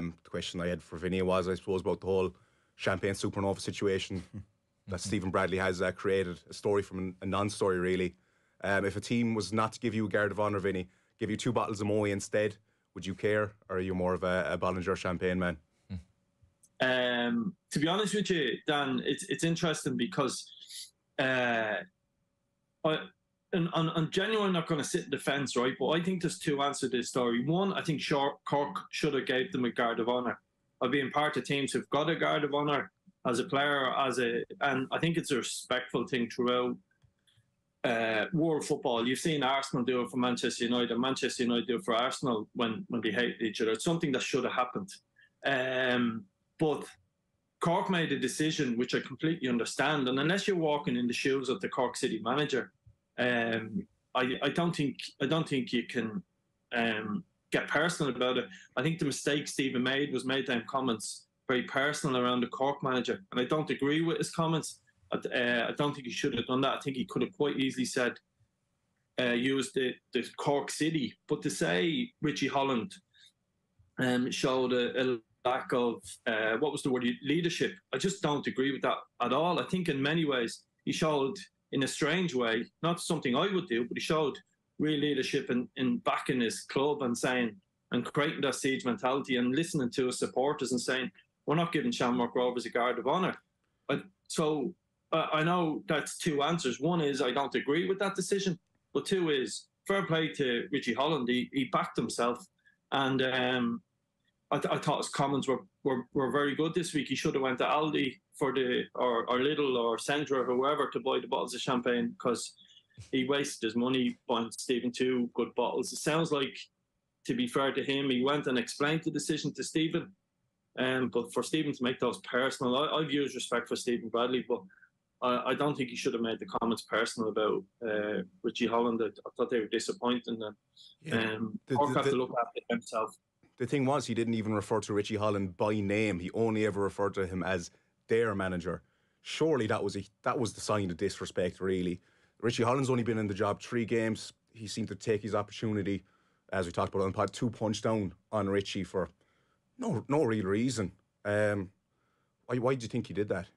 The question I had for Vinny was, I suppose, about the whole Sham-pain Supernova situation that Stephen Bradley has created a story from a non-story, really. If a team was not to give you a guard of honour, Vinny, give you 2 bottles of Moe instead, would you care, or are you more of a Bollinger Champagne man? To be honest with you, Dan, it's interesting because I'm genuinely not going to sit in the fence, right? But I think there's 2 answers to this story. One, I think Cork should have gave them a guard of honour. I've been part of teams who've got a guard of honour as a player, and I think it's a respectful thing throughout world football. You've seen Arsenal do it for Manchester United, and Manchester United do it for Arsenal when they hate each other. It's something that should have happened. But Cork made a decision, which I completely understand. And unless you're walking in the shoes of the Cork City manager, I don't think you can get personal about it. I think the mistake Stephen made was made them comments very personal around the Cork manager, and I don't agree with his comments. I don't think he should have done that. I think he could have quite easily said, used the Cork City. But to say Richie Holland showed a lack of, what was the word, leadership, I just don't agree with that at all. I think in many ways he showed, in a strange way, not something I would do, but he showed real leadership in backing his club and saying, and creating that siege mentality and listening to his supporters and saying, we're not giving Shamrock Rovers a guard of honour. So I know that's 2 answers. One is I don't agree with that decision, but 2 is fair play to Richie Holland. He backed himself, and I thought his comments were very good this week. He should have went to Aldi for or Lidl or Centra or whoever to buy the bottles of champagne, because he wasted his money buying Stephen 2 good bottles. It sounds like, to be fair to him, he went and explained the decision to Stephen. But for Stephen to make those personal, I've used respect for Stephen Bradley, but I don't think he should have made the comments personal about Richie Holland. I thought they were disappointing, and Cork have to look after himself. The thing was, he didn't even refer to Richie Holland by name. He only ever referred to him as their manager. Surely that was the sign of disrespect, really. Richie Holland's only been in the job 3 games. He seemed to take his opportunity, as we talked about on the pod, 2 punch down on Richie for no real reason. Why do you think he did that?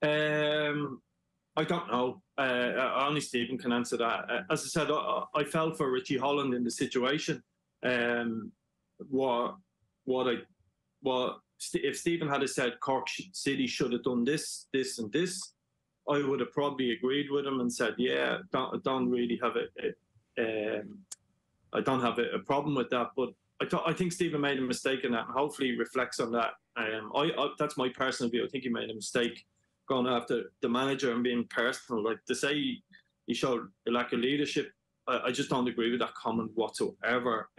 I don't know. Only Stephen can answer that. As I said, I felt for Richie Holland in the situation. If Stephen had said Cork City should have done this, this, and this, I would have probably agreed with him and said, yeah, I don't really have a problem with that. But I think Stephen made a mistake in that, and hopefully he reflects on that. That's my personal view. I think he made a mistake going after the manager and being personal. Like, to say he showed a lack of leadership, I just don't agree with that comment whatsoever.